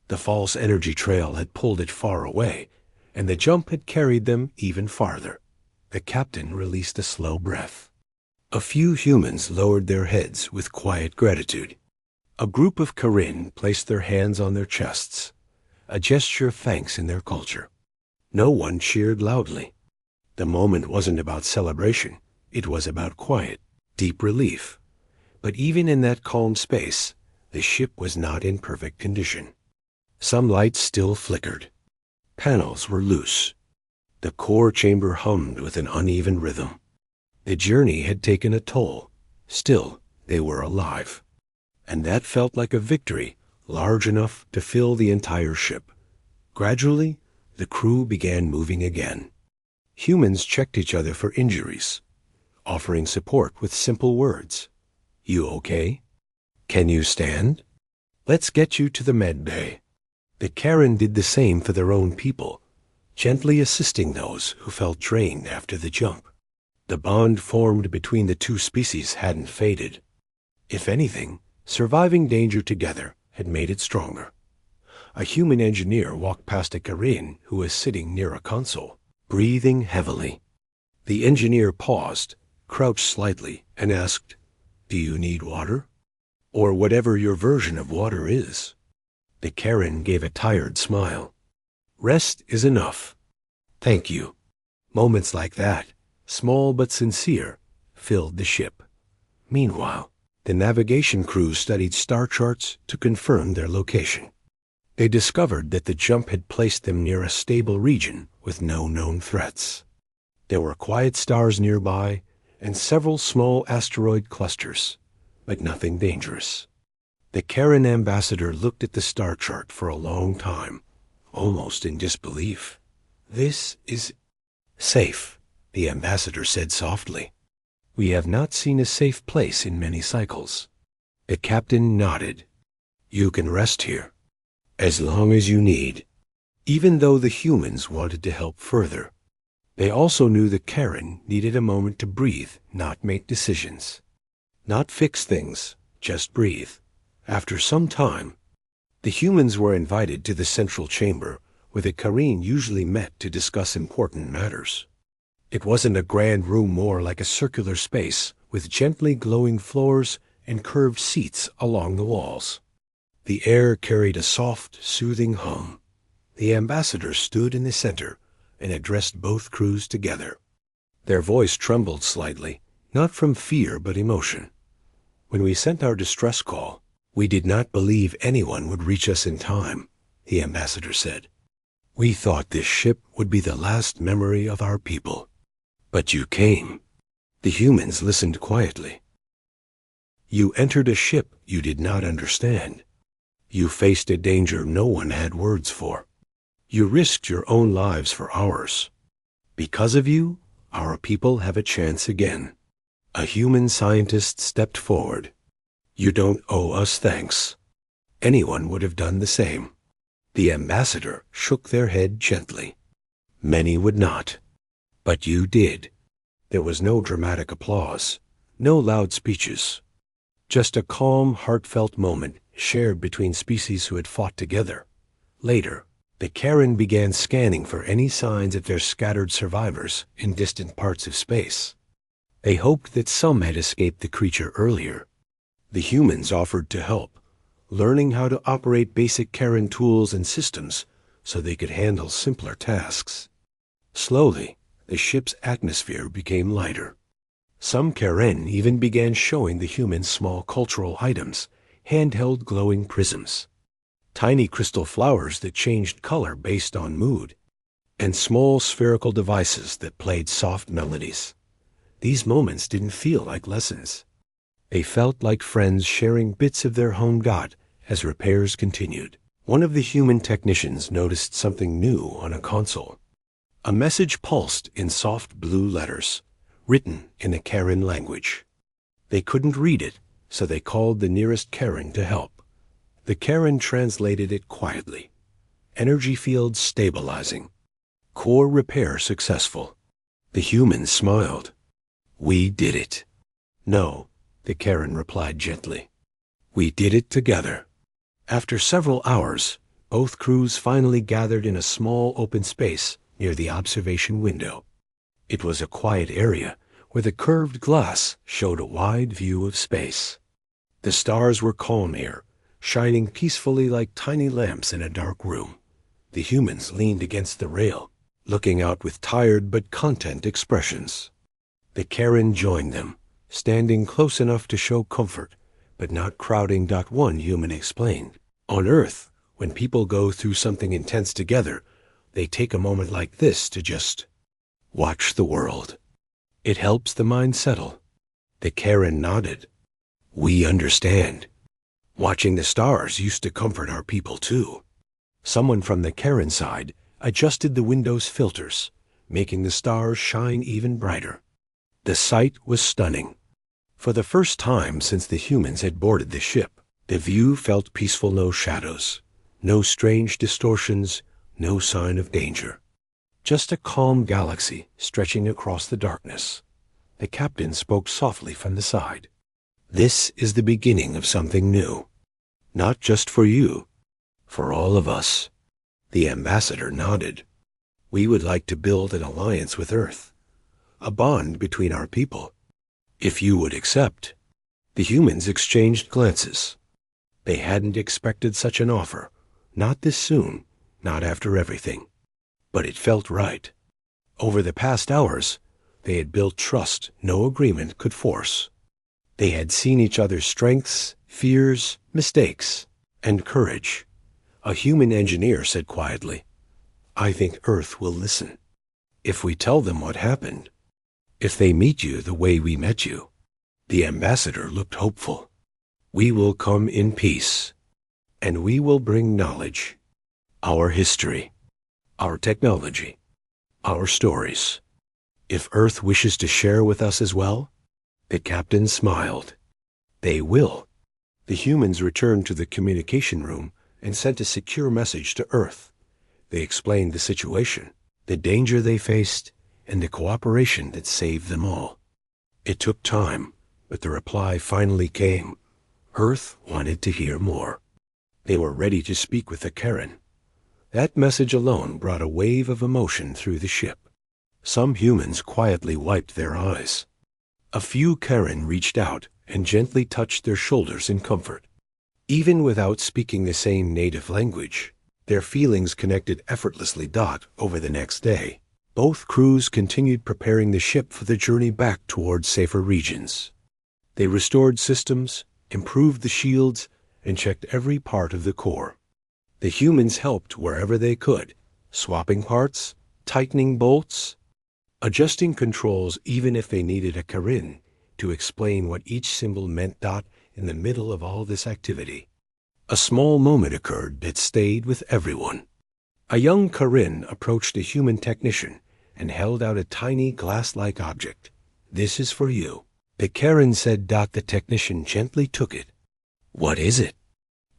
The false energy trail had pulled it far away, and the jump had carried them even farther. The captain released a slow breath. A few humans lowered their heads with quiet gratitude. A group of Karin placed their hands on their chests. a gesture of thanks in their culture. No one cheered loudly. The moment wasn't about celebration. It was about quiet, deep relief. But even in that calm space, the ship was not in perfect condition. Some lights still flickered. Panels were loose. The core chamber hummed with an uneven rhythm. The journey had taken a toll. Still, they were alive. And that felt like a victory, large enough to fill the entire ship. Gradually, the crew began moving again. Humans checked each other for injuries, offering support with simple words. You okay? Can you stand? Let's get you to the med bay. The Karen did the same for their own people, gently assisting those who felt drained after the jump. The bond formed between the two species hadn't faded. If anything, surviving danger together had made it stronger. A human engineer walked past a Karen who was sitting near a console, breathing heavily. The engineer paused, crouched slightly, and asked, "Do you need water? Or whatever your version of water is?" The Karen gave a tired smile. "Rest is enough. Thank you." Moments like that, small but sincere, filled the ship. Meanwhile, the navigation crew studied star charts to confirm their location. They discovered that the jump had placed them near a stable region with no known threats. There were quiet stars nearby and several small asteroid clusters, but nothing dangerous. The Karen ambassador looked at the star chart for a long time, almost in disbelief. "This is safe," the ambassador said softly. "We have not seen a safe place in many cycles." The captain nodded. "You can rest here, as long as you need." Even though the humans wanted to help further, they also knew the Karen needed a moment to breathe, not make decisions. Not fix things, just breathe. After some time, the humans were invited to the central chamber, where the Karen usually met to discuss important matters. It wasn't a grand room, more like a circular space with gently glowing floors and curved seats along the walls. The air carried a soft, soothing hum. The ambassador stood in the center and addressed both crews together. Their voice trembled slightly, not from fear but emotion. "When we sent our distress call, we did not believe anyone would reach us in time," the ambassador said. "We thought this ship would be the last memory of our people. But you came." The humans listened quietly. "You entered a ship you did not understand. You faced a danger no one had words for. You risked your own lives for ours. Because of you, our people have a chance again." A human scientist stepped forward. "You don't owe us thanks. Anyone would have done the same." The ambassador shook their head gently. "Many would not. But you did." There was no dramatic applause, no loud speeches. Just a calm, heartfelt moment shared between species who had fought together. Later, the Karen began scanning for any signs of their scattered survivors in distant parts of space. They hoped that some had escaped the creature earlier. The humans offered to help, learning how to operate basic Karen tools and systems so they could handle simpler tasks. Slowly, the ship's atmosphere became lighter. Some Karen even began showing the humans small cultural items, handheld glowing prisms, tiny crystal flowers that changed color based on mood, and small spherical devices that played soft melodies. These moments didn't feel like lessons. They felt like friends sharing bits of their home god as repairs continued. One of the human technicians noticed something new on a console. A message pulsed in soft blue letters, written in a Karen language. They couldn't read it, so they called the nearest Karen to help. The Karen translated it quietly. Energy field stabilizing. Core repair successful. The humans smiled. "We did it." "No," the Karen replied gently. "We did it together." After several hours, both crews finally gathered in a small open space near the observation window. It was a quiet area where the curved glass showed a wide view of space. The stars were calm here, shining peacefully like tiny lamps in a dark room. The humans leaned against the rail, looking out with tired but content expressions. The Karen joined them, standing close enough to show comfort, but not crowding. One human explained. On Earth, when people go through something intense together, they take a moment like this to just watch the world. It helps the mind settle. The Karen nodded. We understand. Watching the stars used to comfort our people too. Someone from the Karen side adjusted the window's filters, making the stars shine even brighter. The sight was stunning. For the first time since the humans had boarded the ship, the view felt peaceful. No shadows, no strange distortions, no sign of danger. Just a calm galaxy stretching across the darkness. The captain spoke softly from the side. This is the beginning of something new. Not just for you, for all of us. The ambassador nodded. We would like to build an alliance with Earth, a bond between our people. If you would accept. The humans exchanged glances. They hadn't expected such an offer. Not this soon, not after everything. But it felt right. Over the past hours, they had built trust no agreement could force. They had seen each other's strengths, fears, mistakes, and courage. A human engineer said quietly, I think Earth will listen. If we tell them what happened. If they meet you the way we met you. The ambassador looked hopeful. We will come in peace. And we will bring knowledge. Our history. Our technology. Our stories. If Earth wishes to share with us as well. The captain smiled. They will. The humans returned to the communication room and sent a secure message to Earth. They explained the situation, the danger they faced, and the cooperation that saved them all. It took time, but the reply finally came. Earth wanted to hear more. They were ready to speak with the Karen. That message alone brought a wave of emotion through the ship. Some humans quietly wiped their eyes. A few Karen reached out and gently touched their shoulders in comfort. Even without speaking the same native language, their feelings connected effortlessly. Over the next day, both crews continued preparing the ship for the journey back towards safer regions. They restored systems, improved the shields, and checked every part of the core. The humans helped wherever they could, swapping parts, tightening bolts, adjusting controls even if they needed a Karen to explain what each symbol meant. In the middle of all this activity, a small moment occurred that stayed with everyone. A young Karen approached a human technician and held out a tiny glass-like object. This is for you. The Karen said. The technician gently took it. What is it?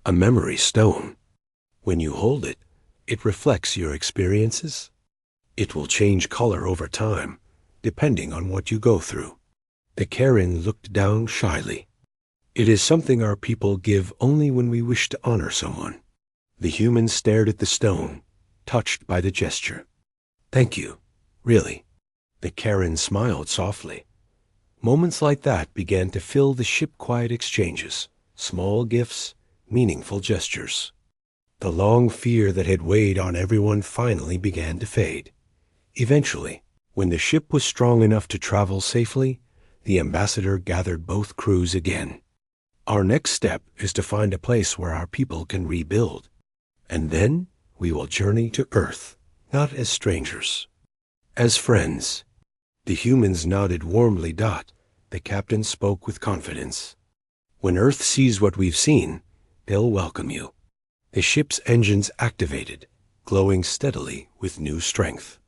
A memory stone. When you hold it, it reflects your experiences. It will change color over time, depending on what you go through. The Karen looked down shyly. It is something our people give only when we wish to honor someone. The human stared at the stone, touched by the gesture. Thank you, really. The Karen smiled softly. Moments like that began to fill the ship. Quiet exchanges, small gifts, meaningful gestures. The long fear that had weighed on everyone finally began to fade. Eventually, when the ship was strong enough to travel safely, the ambassador gathered both crews again. Our next step is to find a place where our people can rebuild. And then we will journey to Earth, not as strangers, as friends. The humans nodded warmly. The captain spoke with confidence. When Earth sees what we've seen, they'll welcome you. The ship's engines activated, glowing steadily with new strength.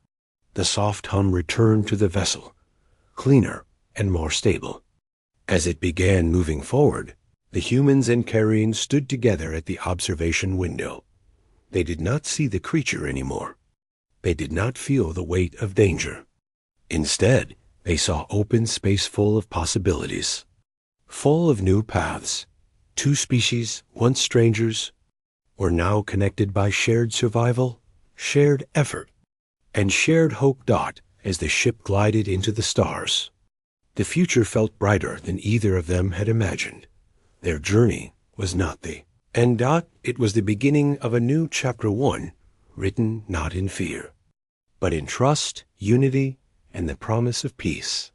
The soft hum returned to the vessel, cleaner and more stable. As it began moving forward, the humans and Karians stood together at the observation window. They did not see the creature anymore. They did not feel the weight of danger. Instead, they saw open space full of possibilities, full of new paths. Two species, once strangers, were now connected by shared survival, shared effort, and shared hope. As the ship glided into the stars, the future felt brighter than either of them had imagined. Their journey was not the end. It was the beginning of a new chapter 1, written not in fear, but in trust, unity, and the promise of peace.